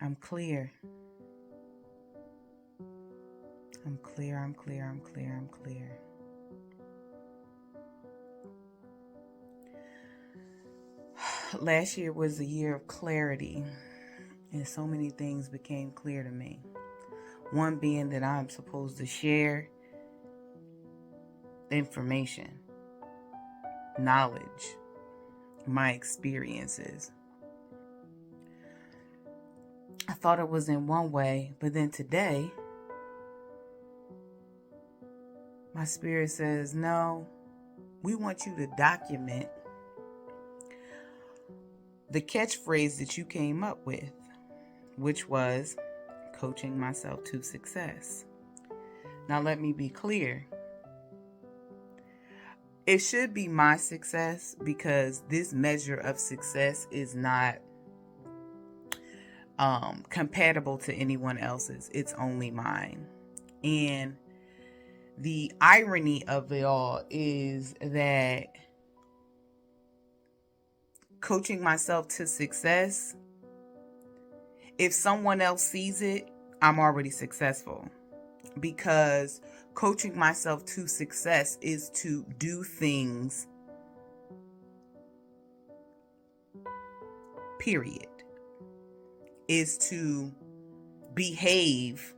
I'm clear. I'm clear. I'm clear. I'm clear. I'm clear. Last year was a year of clarity, and so many things became clear to me. One being that I'm supposed to share information, knowledge, my experiences. I thought it was in one way, but then today, my spirit says, no, we want you to document the catchphrase that you came up with, which was coaching myself to success. Now, let me be clear. It should be my success because this measure of success is not compatible to anyone else's. It's only mine. And the irony of it all is that coaching myself to success, if someone else sees it, I'm already successful, because coaching myself to success is to do things, period, is to behave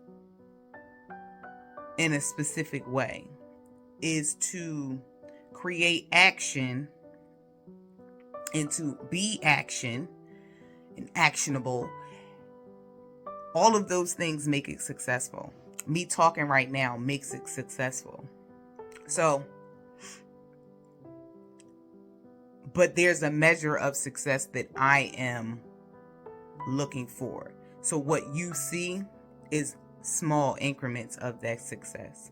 in a specific way, is to create action and to be action and actionable. All of those things make it successful. Me talking right now makes it successful. So, but there's a measure of success that I am looking for. So what you see is small increments of that success.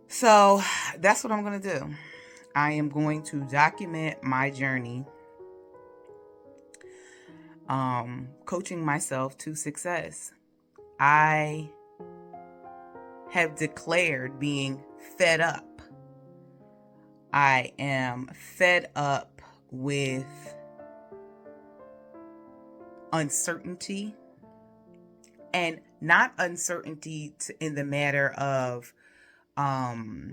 So that's what I'm going to do. I am going to document my journey, coaching myself to success. I have declared being fed up. I am fed up with uncertainty, and not uncertainty in the matter of I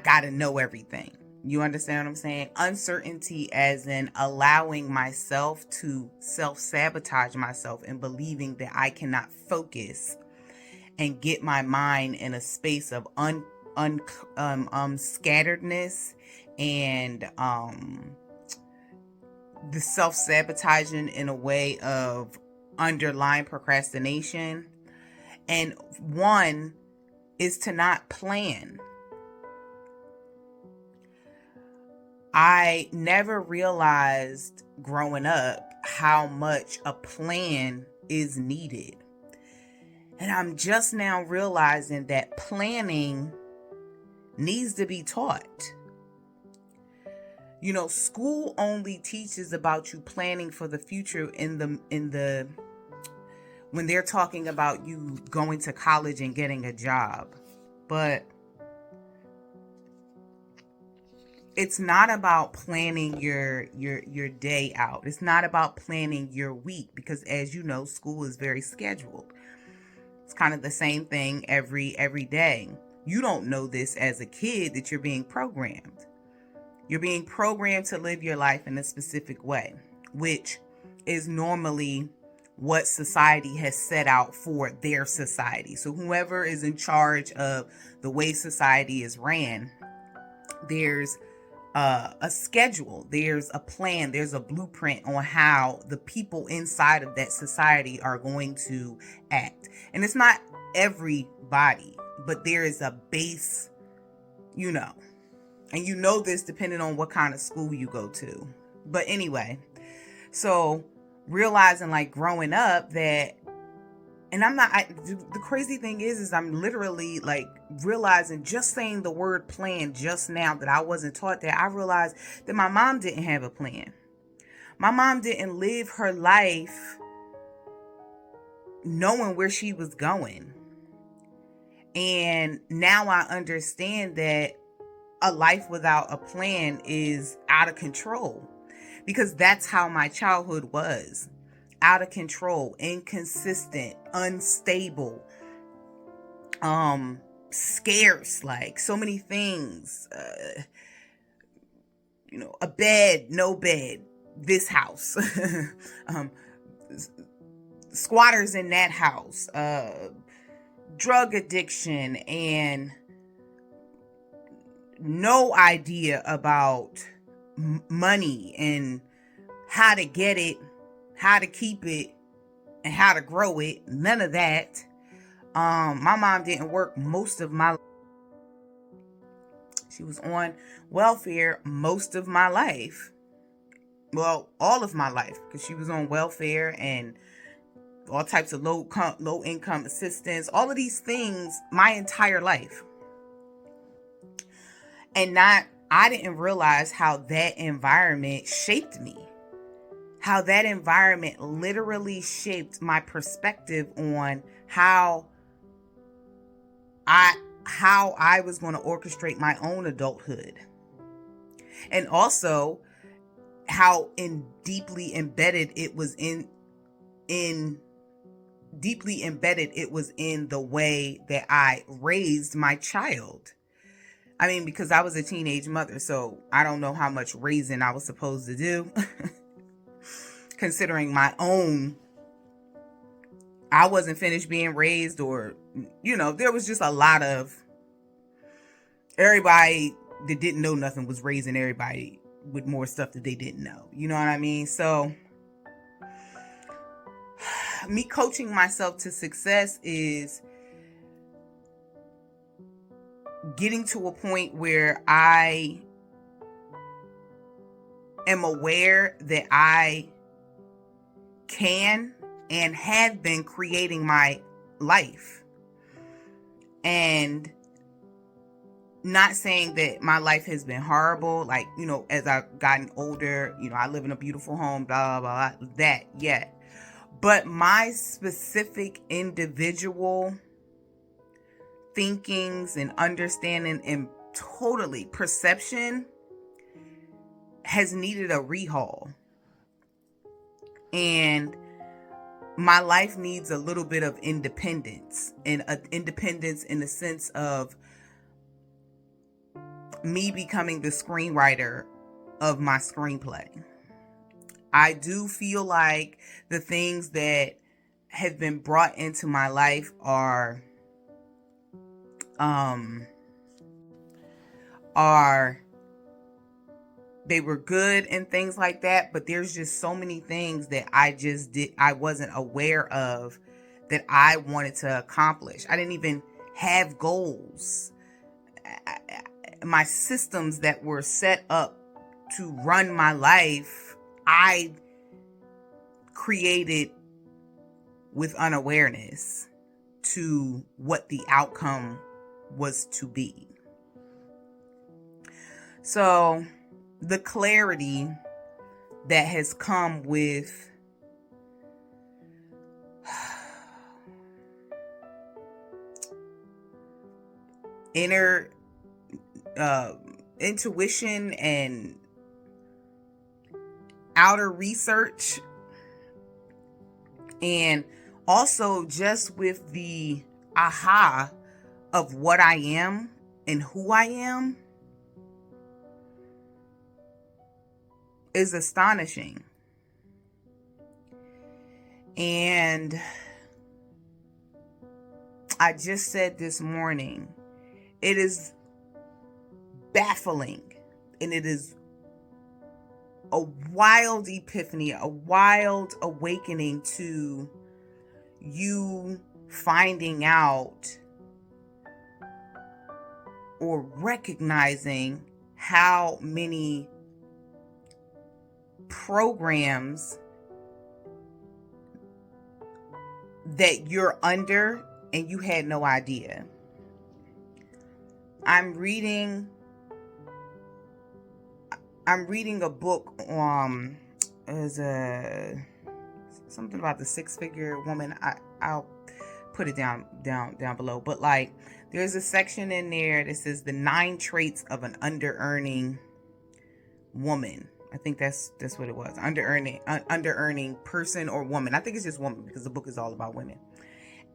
gotta know everything. You understand what I'm saying? Uncertainty as in allowing myself to self-sabotage myself and believing that I cannot focus and get my mind in a space of scatteredness and the self-sabotaging in a way of underlying procrastination. And one is to not plan. I never realized growing up how much a plan is needed. And I'm just now realizing that planning needs to be taught. You know, school only teaches about you planning for the future in the when they're talking about you going to college and getting a job. But it's not about planning your day out. It's not about planning your week, because as you know, school is very scheduled. It's kind of the same thing every day. You don't know this as a kid that you're being programmed. You're being programmed to live your life in a specific way, which is normally what society has set out for their society. So whoever is in charge of the way society is ran, there's a schedule, there's a plan, there's a blueprint on how the people inside of that society are going to act. And it's not everybody, but there is a base, you know. And you know this depending on what kind of school you go to. But anyway, so realizing like growing up that, and the crazy thing is I'm literally like realizing, just saying the word plan just now, that I wasn't taught that. I realized that my mom didn't have a plan. My mom didn't live her life knowing where she was going. And now I understand that a life without a plan is out of control. because that's how my childhood was. Out of control, inconsistent, unstable, scarce, like so many things. A bed, no bed, this house. um, Squatters in that house, drug addiction, and no idea about money and how to get it, how to keep it, and how to grow it. None of that. My mom didn't work most of my life. She was on welfare most of my life. Well, all of my life, because she was on welfare and all types of low income assistance, all of these things my entire life. And I didn't realize how that environment shaped me. How that environment literally shaped my perspective on how I was going to orchestrate my own adulthood. And also how deeply embedded it was in the way that I raised my child. I mean, because I was a teenage mother, so I don't know how much raising I was supposed to do. Considering my own, I wasn't finished being raised, or, there was just a lot of, everybody that didn't know nothing was raising everybody with more stuff that they didn't know. You know what I mean? So me coaching myself to success is getting to a point where I am aware that I can and have been creating my life. And not saying that my life has been horrible, like, as I've gotten older, I live in a beautiful home, blah, blah, blah, that, yeah. But my specific individual thinkings and understanding and totally perception has needed a rehaul. And my life needs a little bit of independence, and independence in the sense of me becoming the screenwriter of my screenplay. I do feel like the things that have been brought into my life they were good and things like that, but there's just so many things that I wasn't aware of that I wanted to accomplish. I didn't even have goals. My systems that were set up to run my life, I created with unawareness to what the outcome was to be. So the clarity that has come with inner intuition and outer research, and also just with the aha of what I am and who I am, is astonishing. And I just said this morning, it is baffling, and it is a wild epiphany, a wild awakening to you finding out or recognizing how many programs that you're under and you had no idea. I'm reading a book is something about the six-figure woman. I'll put it down below, but like there's a section in there that says the 9 traits of an under-earning woman I think that's what it was. Under earning person or woman. I think it's just woman because the book is all about women.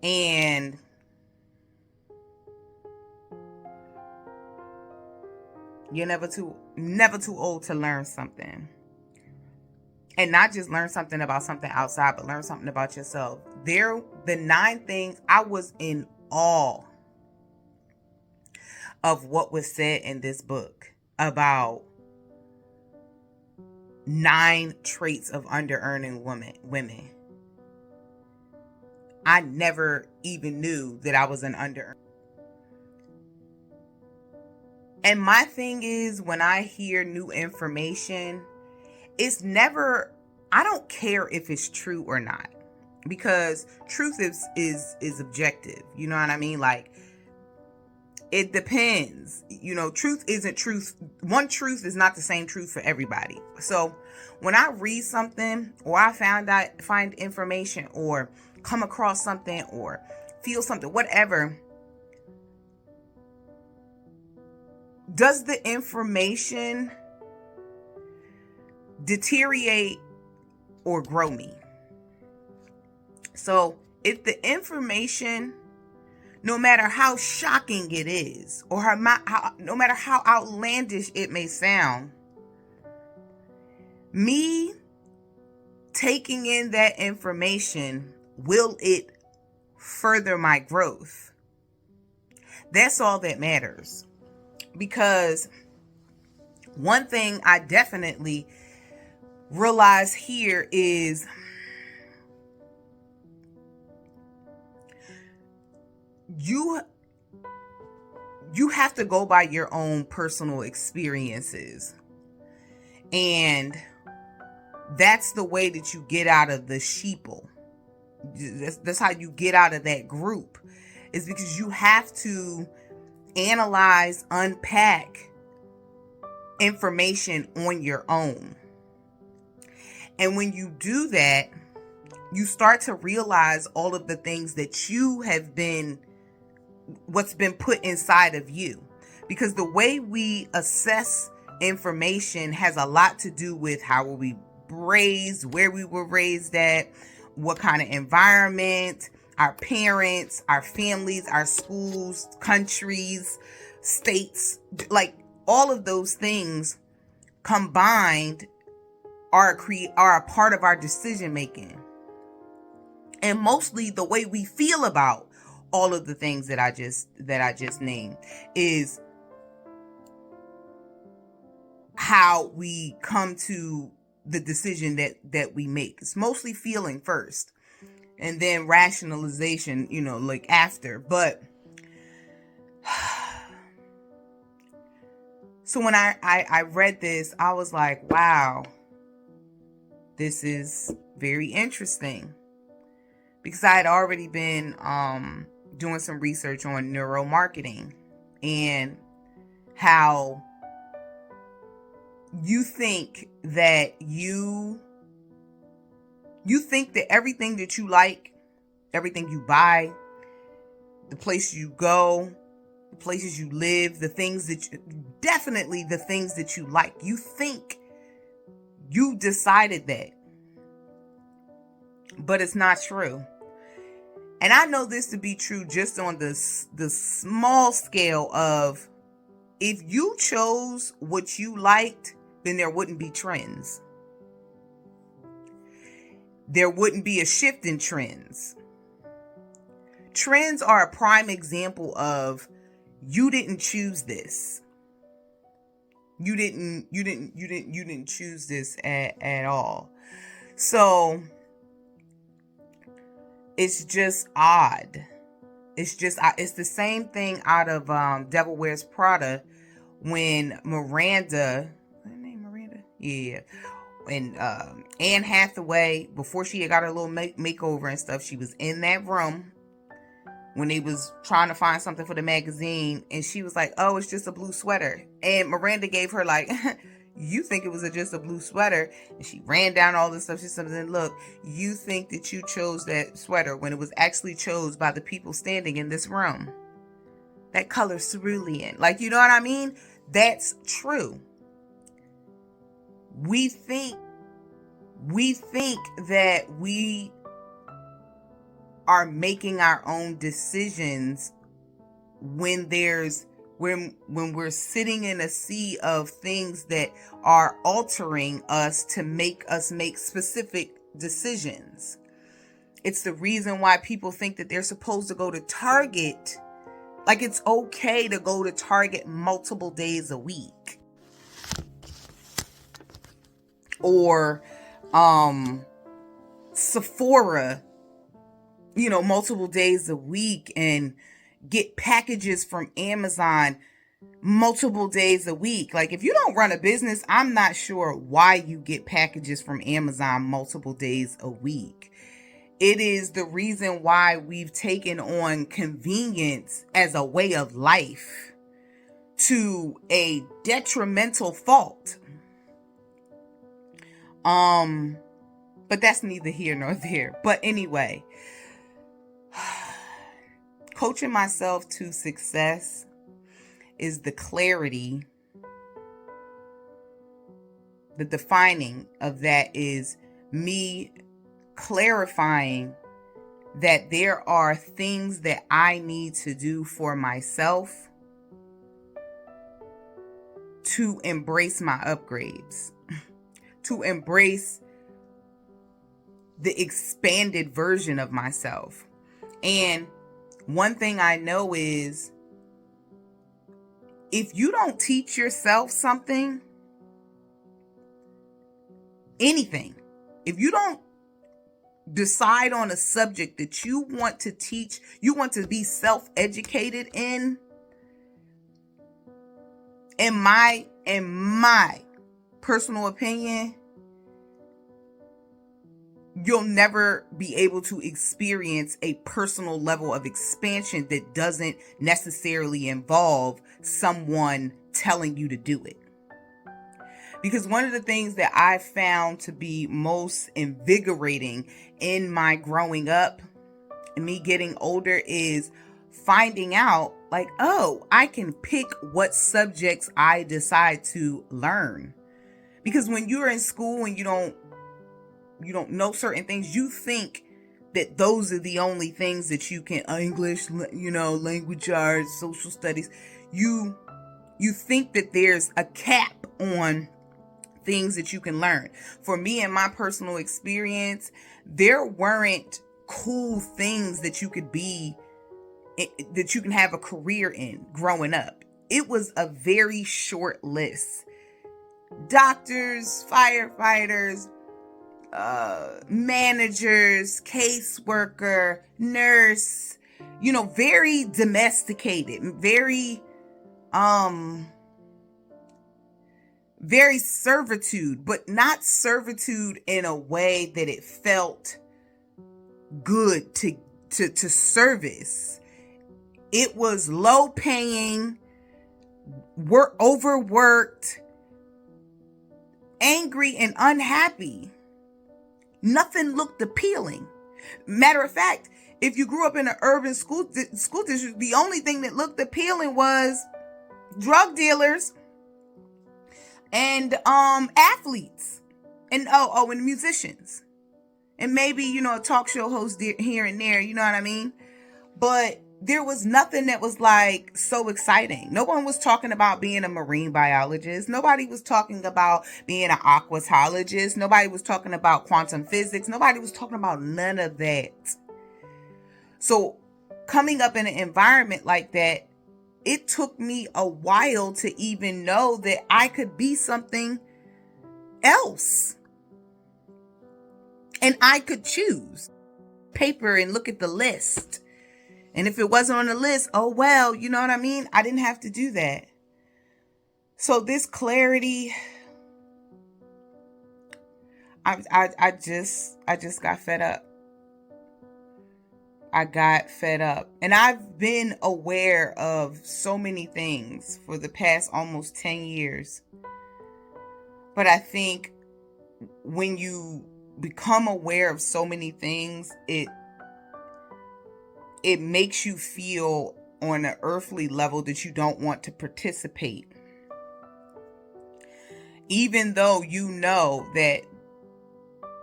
And you're never too old to learn something. And not just learn something about something outside, but learn something about yourself. The 9 things, I was in awe of what was said in this book about 9 traits of under-earning women. I never even knew that I was an under-earner. And my thing is, when I hear new information, it's never, I don't care if it's true or not, because truth is objective. You know what I mean? Like, it depends. Truth isn't truth. One truth is not the same truth for everybody. So when I read something, or I find information, or come across something, or feel something, whatever, does the information deteriorate or grow me? So if the information, no matter how shocking it is, or no matter how outlandish it may sound, me taking in that information, will it further my growth? That's all that matters. Because one thing I definitely realize here is you have to go by your own personal experiences. And that's the way that you get out of the sheeple. That's how you get out of that group, is because you have to analyze, unpack information on your own. And when you do that, you start to realize all of the things that you have been, what's been put inside of you. Because the way we assess information has a lot to do with how were we raised, where we were raised at, what kind of environment, our parents, our families, our schools, countries, states, like all of those things combined are a part of our decision making. And mostly the way we feel about all of the things that I just named is how we come to the decision that we make. It's mostly feeling first, and then rationalization, like after. But so when I read this, I was like, wow, this is very interesting, because I had already been doing some research on neuromarketing and how you think that you think that everything that you like, everything you buy, the places you go, the places you live, definitely the things that you like, you think you decided that. But it's not true. And I know this to be true just on the small scale of, if you chose what you liked, then there wouldn't be trends. There wouldn't be a shift in trends. Trends are a prime example of, you didn't choose this. You didn't choose this at all. So it's just odd. It's the same thing out of Devil Wears Prada, when Miranda, what's her name, Miranda? Yeah. And Anne Hathaway, before she had got her little makeover and stuff, she was in that room when they was trying to find something for the magazine, and she was like, oh, it's just a blue sweater. And Miranda gave her like, you think it was just a blue sweater? And she ran down all this stuff. She said, look, you think that you chose that sweater when it was actually chose by the people standing in this room. That color's cerulean. Like, you know what I mean? That's true. We think that we are making our own decisions when we're sitting in a sea of things that are altering us to make us make specific decisions. It's the reason why people think that they're supposed to go to Target. Like, it's okay to go to Target multiple days a week. Or Sephora, multiple days a week, and get packages from Amazon multiple days a week. Like, if you don't run a business, I'm not sure why you get packages from Amazon multiple days a week. It is the reason why we've taken on convenience as a way of life to a detrimental fault. But that's neither here nor there. But anyway, coaching myself to success is the clarity. The defining of that is me clarifying that there are things that I need to do for myself to embrace my upgrades, to embrace the expanded version of myself. And one thing I know is, if you don't teach yourself something, anything, if you don't decide on a subject that you want to teach, you want to be self-educated in my personal opinion, you'll never be able to experience a personal level of expansion that doesn't necessarily involve someone telling you to do it. Because one of the things that I found to be most invigorating in my growing up and me getting older is finding out, like, oh, I can pick what subjects I decide to learn. Because when you're in school and you don't know certain things, you think that those are the only things that you can, English, language arts, social studies. You think that there's a cap on things that you can learn. For me, in my personal experience, there weren't cool things that you could be, that you can have a career in growing up. It was a very short list. Doctors, firefighters, managers, caseworker, nurse, very domesticated, very servitude, but not servitude in a way that it felt good to service. It was low paying, overworked, angry, and unhappy. Nothing looked appealing. Matter of fact, if you grew up in an urban school district, the only thing that looked appealing was drug dealers and athletes and and musicians, and maybe a talk show host here and there, you know what I mean? But there was nothing that was like so exciting. No one was talking about being a marine biologist. Nobody was talking about being an aquatologist. Nobody was talking about quantum physics. Nobody was talking about none of that. So coming up in an environment like that, it took me a while to even know that I could be something else. And I could choose paper and look at the list. And if it wasn't on the list, oh well, you know what I mean? I didn't have to do that. So this clarity, I just got fed up. I got fed up. And I've been aware of so many things for the past almost 10 years. But I think when you become aware of so many things, it makes you feel on an earthly level that you don't want to participate. Even though you know that,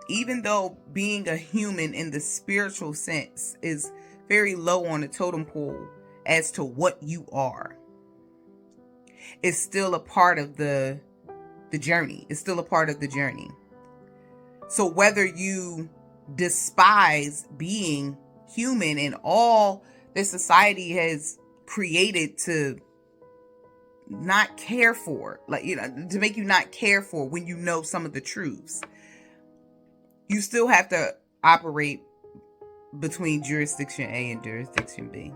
even though being a human in the spiritual sense is very low on the totem pole as to what you are, it's still a part of the journey. It's still a part of the journey. So whether you despise being human and all that society has created to not care for, like, to make you not care for when you know some of the truths, you still have to operate between jurisdiction A and jurisdiction B.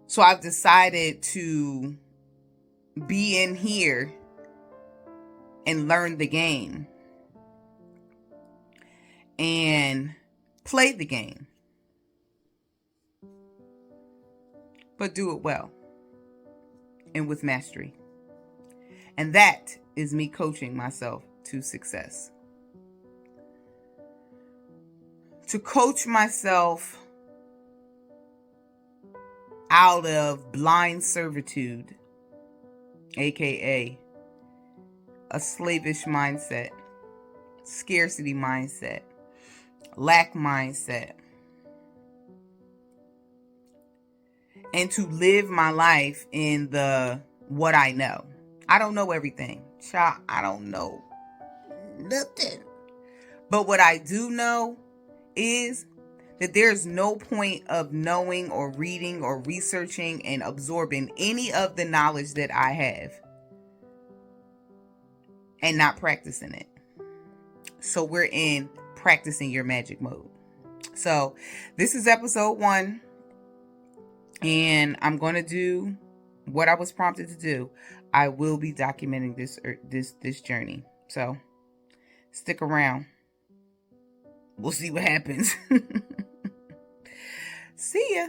So I've decided to be in here and learn the game and play the game, but do it well and with mastery. And that is me coaching myself to success. To coach myself out of blind servitude, aka a slavish mindset, scarcity mindset, lack mindset, and to live my life in the what I know. I don't know everything. Child, I don't know nothing. But what I do know is that there's no point of knowing or reading or researching and absorbing any of the knowledge that I have and not practicing it. So we're in practicing your magic mode. So this is episode 1, and I'm going to do what I was prompted to do. I will be documenting this journey. So stick around. We'll see what happens. See ya.